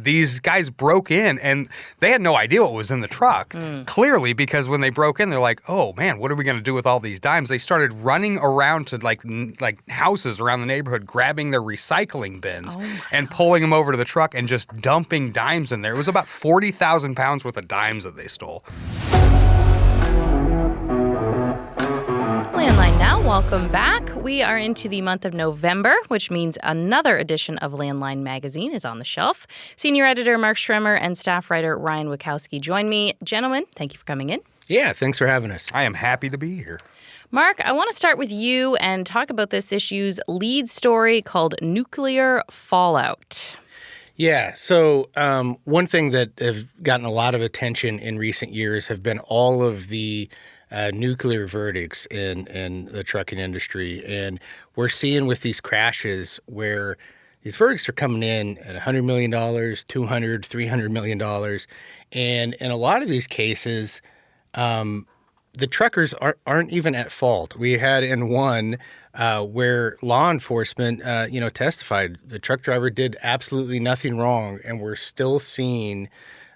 these guys broke in, and they had no idea what was in the truck, clearly, because when they broke in, they're like, oh, man, what are we going to do with all these dimes? They started running around to, like houses around the neighborhood, grabbing their recycling bins and pulling them over to the truck and just dumping dimes in there. It was about 40,000 pounds worth of dimes that they stole. Landline now, welcome back. We are into the month of November, which means another edition of Landline Magazine is on the shelf. Senior editor Mark Schremer and staff writer Ryan Wachowski join me. Gentlemen, thank you for coming in. Yeah, thanks for having us. I am happy to be here. Mark, I want to start with you and talk about this issue's lead story called Nuclear Fallout. Yeah, so one thing that has gotten a lot of attention in recent years have been all of the nuclear verdicts in the trucking industry. And we're seeing with these crashes where these verdicts are coming in at $100 million, $200, $300 million. And in a lot of these cases, the truckers aren't even at fault. We had in one where law enforcement, testified the truck driver did absolutely nothing wrong, and we're still seeing,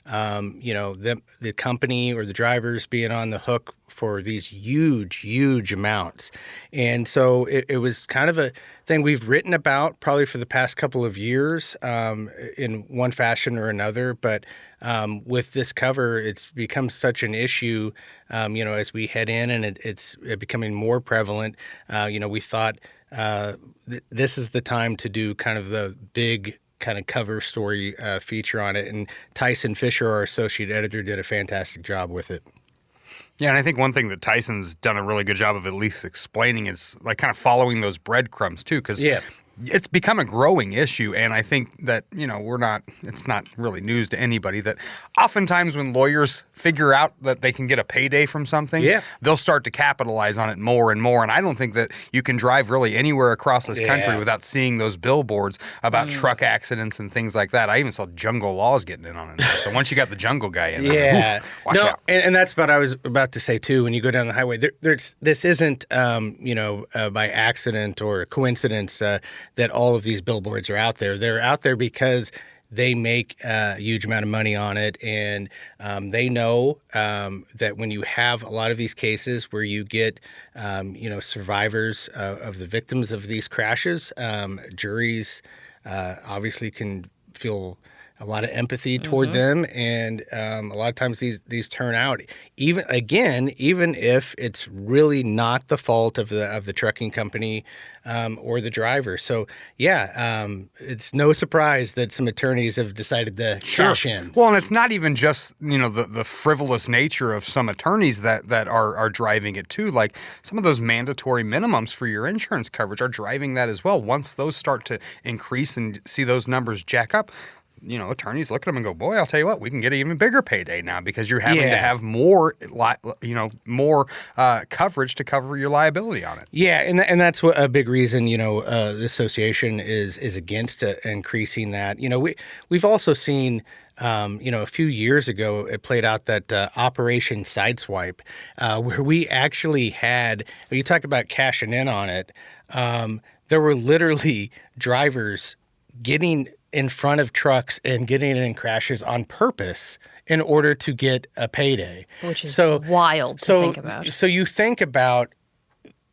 the company or the drivers being on the hook for these huge amounts. And so it was kind of a thing we've written about probably for the past couple of years in one fashion or another. But with this cover, it's become such an issue, as we head in, and it's becoming more prevalent. We thought this is the time to do kind of the big kind of cover story feature on it. And Tyson Fisher, our associate editor, did a fantastic job with it. Yeah, and I think one thing that Tyson's done a really good job of at least explaining is like kind of following those breadcrumbs too, because it's become a growing issue. And I think that, it's not really news to anybody that oftentimes when lawyers figure out that they can get a payday from something, they'll start to capitalize on it more and more. And I don't think that you can drive really anywhere across this country without seeing those billboards about truck accidents and things like that. I even saw Jungle Laws getting in on it now. So once you got the jungle guy in there, watch out. And that's what I was about to say too. When you go down the highway, this isn't, by accident or a coincidence that all of these billboards are out there. They're out there because they make a huge amount of money on it, and they know that when you have a lot of these cases where you get, survivors of the victims of these crashes, juries obviously can feel a lot of empathy toward them, and a lot of times these turn out even if it's really not the fault of the trucking company or the driver. So it's no surprise that some attorneys have decided to cash in. Well, and it's not even just the frivolous nature of some attorneys that are driving it too. Like some of those mandatory minimums for your insurance coverage are driving that as well. Once those start to increase and see those numbers jack up, attorneys look at them and go, boy, I'll tell you what, we can get an even bigger payday now because you're having to have more coverage to cover your liability on it. Yeah, and that's what a big reason, the association is against increasing that. We've also seen, a few years ago, it played out that Operation Sideswipe, where we actually had, when you talk about cashing in on it, there were literally drivers getting in front of trucks and getting in crashes on purpose in order to get a payday. Which is wild to think about. So you think about,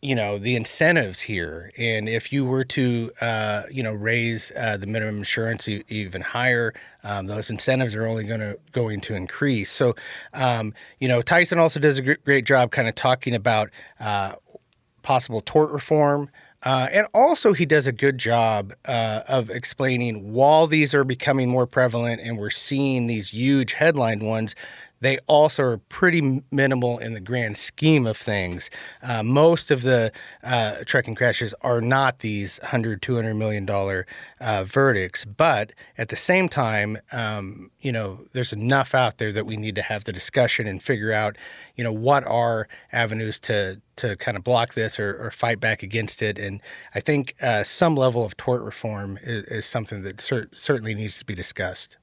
the incentives here. And if you were to, raise the minimum insurance even higher, those incentives are only going to increase. So, Tyson also does a great job kind of talking about possible tort reform. And also he does a good job of explaining while these are becoming more prevalent and we're seeing these huge headline ones, they also are pretty minimal in the grand scheme of things. Most of the trucking crashes are not these $100, $200 million verdicts. But at the same time, there's enough out there that we need to have the discussion and figure out, what are avenues to kind of block this or fight back against it. And I think some level of tort reform is something that certainly needs to be discussed.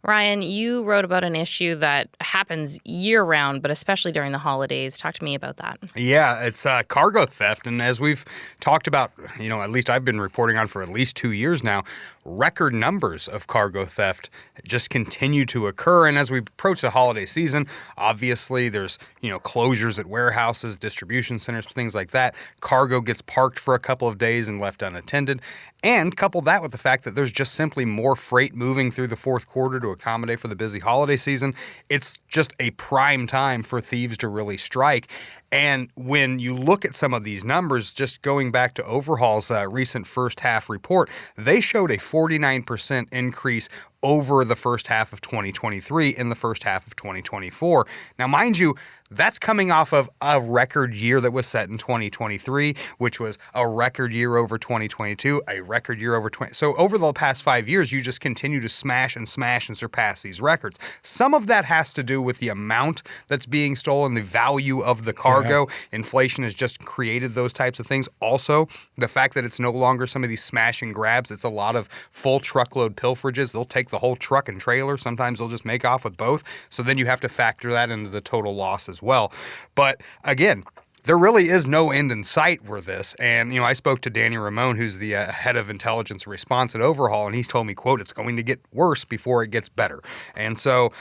Ryan, you wrote about an issue that happens year-round, but especially during the holidays. Talk to me about that. Yeah, it's cargo theft. And as we've talked about, at least I've been reporting on for at least 2 years now, record numbers of cargo theft just continue to occur. And as we approach the holiday season, obviously there's, closures at warehouses, distribution centers, things like that. Cargo gets parked for a couple of days and left unattended. And couple that with the fact that there's just simply more freight moving through the fourth quarter to accommodate for the busy holiday season. It's just a prime time for thieves to really strike. And when you look at some of these numbers, just going back to Overhaul's recent first half report, they showed a 49% increase over the first half of 2023 in the first half of 2024. Now, mind you, that's coming off of a record year that was set in 2023, which was a record year over 2022, a record year over 20. So over the past 5 years, you just continue to smash and surpass these records. Some of that has to do with the amount that's being stolen, the value of the cargo. Yeah. Inflation has just created those types of things. Also, the fact that it's no longer some of these smash and grabs, it's a lot of full truckload pilferages. They'll take the whole truck and trailer. Sometimes they'll just make off with both. So then you have to factor that into the total loss as well. But again, there really is no end in sight for this. And, I spoke to Danny Ramone, who's the head of intelligence response at Overhaul, and he's told me, quote, it's going to get worse before it gets better. And so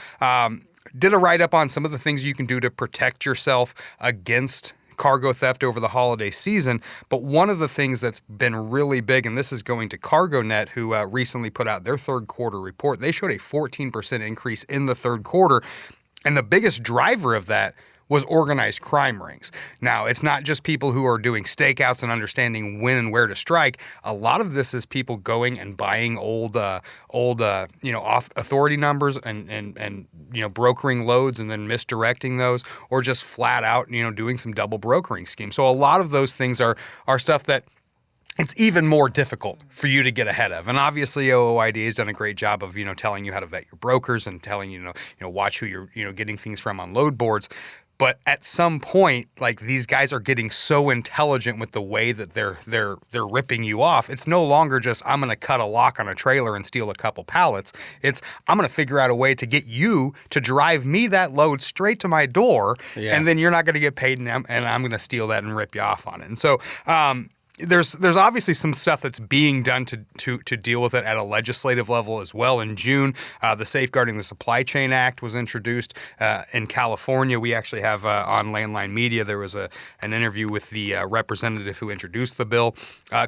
did a write-up on some of the things you can do to protect yourself against cargo theft over the holiday season. But one of the things that's been really big, and this is going to CargoNet, who recently put out their third quarter report, they showed a 14% increase in the third quarter. And the biggest driver of that was organized crime rings. Now, it's not just people who are doing stakeouts and understanding when and where to strike. A lot of this is people going and buying old authority numbers and brokering loads and then misdirecting those, or just flat out, doing some double brokering schemes. So a lot of those things are stuff that it's even more difficult for you to get ahead of. And obviously OOID has done a great job of, telling you how to vet your brokers and telling you, watch who you're, getting things from on load boards. But at some point, like, these guys are getting so intelligent with the way that they're ripping you off. It's no longer just, I'm going to cut a lock on a trailer and steal a couple pallets. It's, I'm going to figure out a way to get you to drive me that load straight to my door, and then you're not going to get paid, and I'm going to steal that and rip you off on it. And so there's obviously some stuff that's being done to deal with it at a legislative level as well. In June, the Safeguarding the Supply Chain Act was introduced in California. We actually have on Landline Media, there was an interview with the representative who introduced the bill.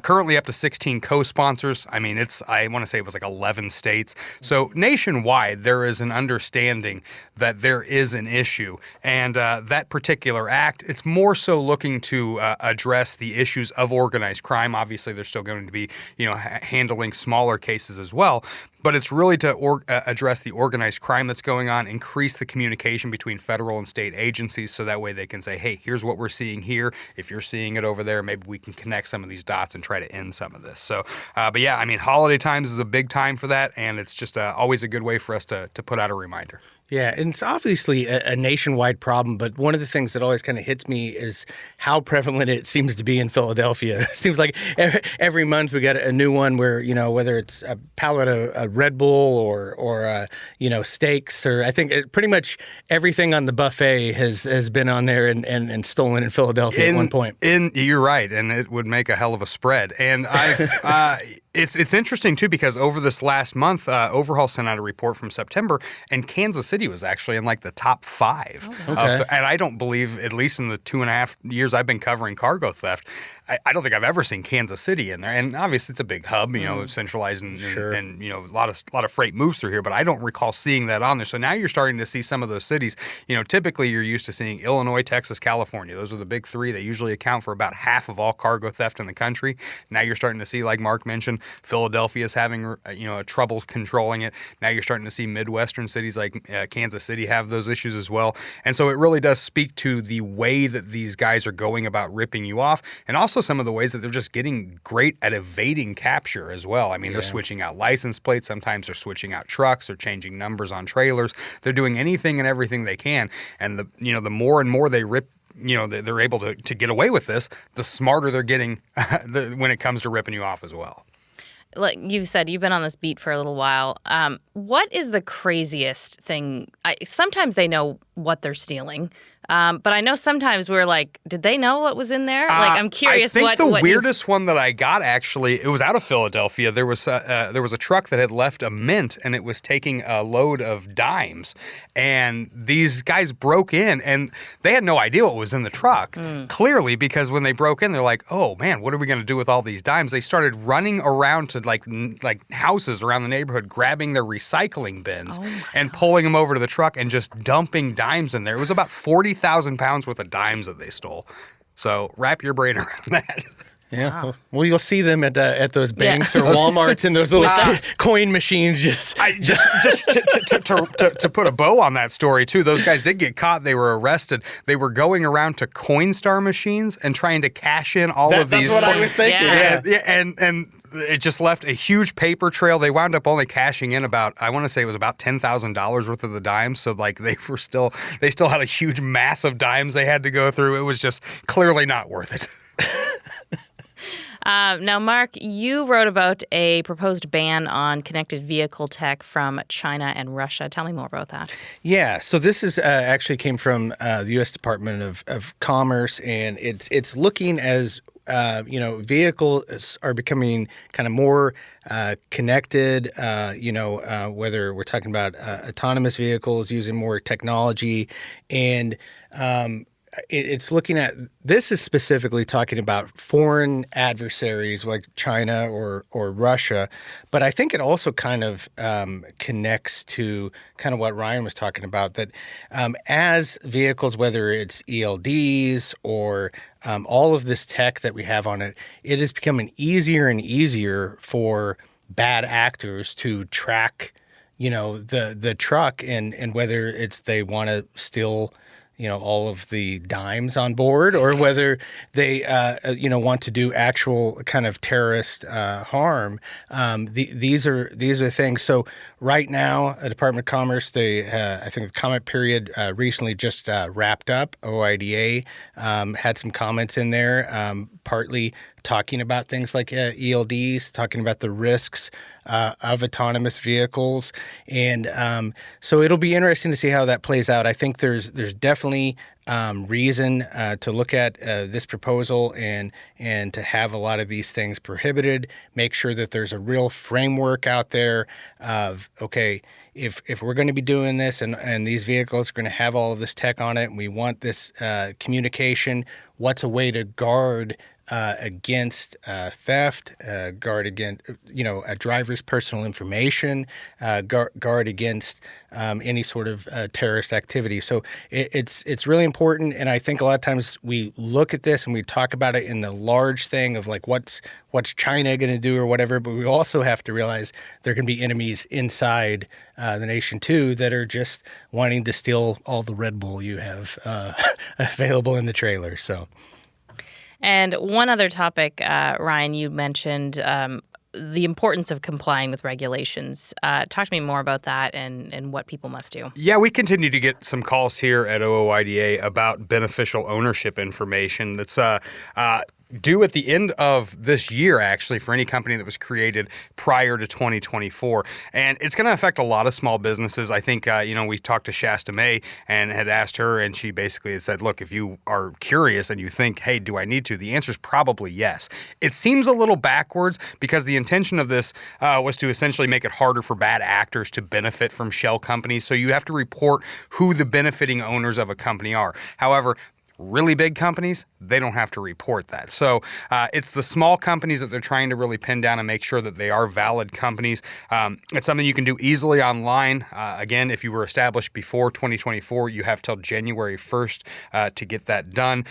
Currently up to 16 co-sponsors. I mean, I want to say it was like 11 states. So nationwide, there is an understanding that there is an issue. And that particular act, it's more so looking to address the issues of organized crime. Obviously, they're still going to be, handling smaller cases as well. But it's really to address the organized crime that's going on, increase the communication between federal and state agencies so that way they can say, hey, here's what we're seeing here. If you're seeing it over there, maybe we can connect some of these dots and try to end some of this. So, but yeah, I mean, holiday times is a big time for that, and it's just always a good way for us to put out a reminder. Yeah, and it's obviously a nationwide problem, but one of the things that always kind of hits me is how prevalent it seems to be in Philadelphia. It seems like every month we got a new one where, whether it's a pallet of Red Bull or steaks, or I think pretty much everything on the buffet has been on there and stolen in Philadelphia at one point. You're right, and it would make a hell of a spread. And It's interesting, too, because over this last month, Overhaul sent out a report from September, and Kansas City was actually in like the top 5. Okay. And I don't believe, at least in the 2.5 years I've been covering cargo theft, I don't think I've ever seen Kansas City in there. And obviously it's a big hub, centralized and a lot of freight moves through here, but I don't recall seeing that on there. So now you're starting to see some of those cities. Typically you're used to seeing Illinois, Texas, California. Those are the big 3. They usually account for about half of all cargo theft in the country. Now you're starting to see, like Mark mentioned, Philadelphia is having trouble controlling it. Now you're starting to see Midwestern cities like Kansas City have those issues as well. And so it really does speak to the way that these guys are going about ripping you off, and also some of the ways that they're just getting great at evading capture as well. I mean, they're switching out license plates. Sometimes they're switching out trucks or changing numbers on trailers. They're doing anything and everything they can. And the more and more they rip, they're able to get away with this, the smarter they're getting when it comes to ripping you off as well. like you've said, you've been on this beat for a little while. What is the craziest thing? Sometimes they know what they're stealing. But I know sometimes we're like, did they know what was in there? Like, I'm curious. I think the weirdest one that I got, actually, it was out of Philadelphia. There was a truck that had left a mint, and it was taking a load of dimes. And these guys broke in, and they had no idea what was in the truck, clearly, because when they broke in, they're like, oh, man, what are we going to do with all these dimes? They started running around to, like houses around the neighborhood, grabbing their recycling bins and pulling them over to the truck and just dumping dimes in there. It was about 40,000 pounds worth of dimes that they stole. So wrap your brain around that. Yeah. Wow. Well, you'll see them at those banks or Walmarts and those little coin machines. Just to put a bow on that story too. Those guys did get caught. They were arrested. They were going around to Coinstar machines and trying to cash in all of these. That's what I was thinking. Yeah, and it just left a huge paper trail. They wound up only cashing in about, I want to say it was about $10,000 worth of the dimes. So like they still had a huge mass of dimes they had to go through. It was just clearly not worth it. Now, Mark, you wrote about a proposed ban on connected vehicle tech from China and Russia. Tell me more about that. Yeah, so this is actually came from the U.S. Department of Commerce, and it's looking as vehicles are becoming kind of more connected, whether we're talking about autonomous vehicles using more technology. And it's looking at, this is specifically talking about foreign adversaries like China or Russia. But I think it also kind of connects to kind of what Ryan was talking about, that as vehicles, whether it's ELDs or all of this tech that we have on it, it is becoming easier and easier for bad actors to track, the truck and whether it's they want to steal all of the dimes on board, or whether they, want to do actual kind of terrorist harm. These are things. So right now, the Department of Commerce, I think the comment period recently just wrapped up. OIDA had some comments in there, partly talking about things like ELDs, talking about the risks of autonomous vehicles. And so it'll be interesting to see how that plays out. I think there's definitely reason to look at this proposal and to have a lot of these things prohibited, make sure that there's a real framework out there of, okay, if we're going to be doing this and these vehicles are going to have all of this tech on it and we want this communication, what's a way to guard against theft, guard against, a driver's personal information, guard against any sort of terrorist activity. So it's really important, and I think a lot of times we look at this and we talk about it in the large thing of like what's China going to do or whatever, but we also have to realize there can be enemies inside the nation too that are just wanting to steal all the Red Bull you have available in the trailer. So. And one other topic, Ryan, you mentioned the importance of complying with regulations. Talk to me more about that and what people must do. Yeah, we continue to get some calls here at OOIDA about beneficial ownership information that's due at the end of this year, actually, for any company that was created prior to 2024. And it's going to affect a lot of small businesses. I think, we talked to Shasta May and had asked her, and she basically had said, look, if you are curious and you think, hey, do I need to? The answer is probably yes. It seems a little backwards because the intention of this was to essentially make it harder for bad actors to benefit from shell companies. So you have to report who the benefiting owners of a company are. However, really big companies, they don't have to report that. So it's the small companies that they're trying to really pin down and make sure that they are valid companies. It's something you can do easily online. Again, if you were established before 2024, you have till January 1st to get that done.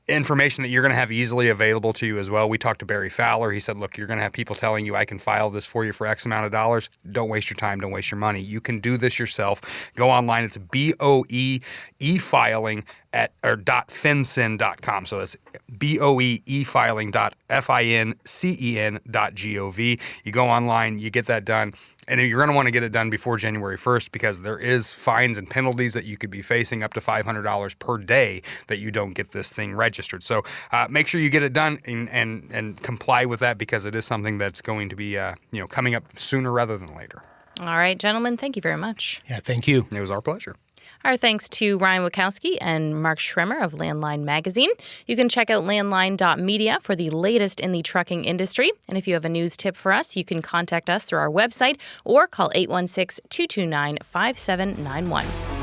Information that you're going to have easily available to you as well. We talked to Barry Fowler. He said, look, you're going to have people telling you, I can file this for you for X amount of dollars. Don't waste your time. Don't waste your money. You can do this yourself. Go online. It's BOE eFiling .fincen.com. So it's boefiling.fincen.gov. You go online, you get that done. And you're going to want to get it done before January 1st because there is fines and penalties that you could be facing up to $500 per day that you don't get this thing registered. So make sure you get it done and comply with that because it is something that's going to be coming up sooner rather than later. All right, gentlemen, thank you very much. Yeah, thank you. It was our pleasure. Our thanks to Ryan Wachowski and Mark Schremer of Landline Magazine. You can check out landline.media for the latest in the trucking industry. And if you have a news tip for us, you can contact us through our website or call 816-229-5791.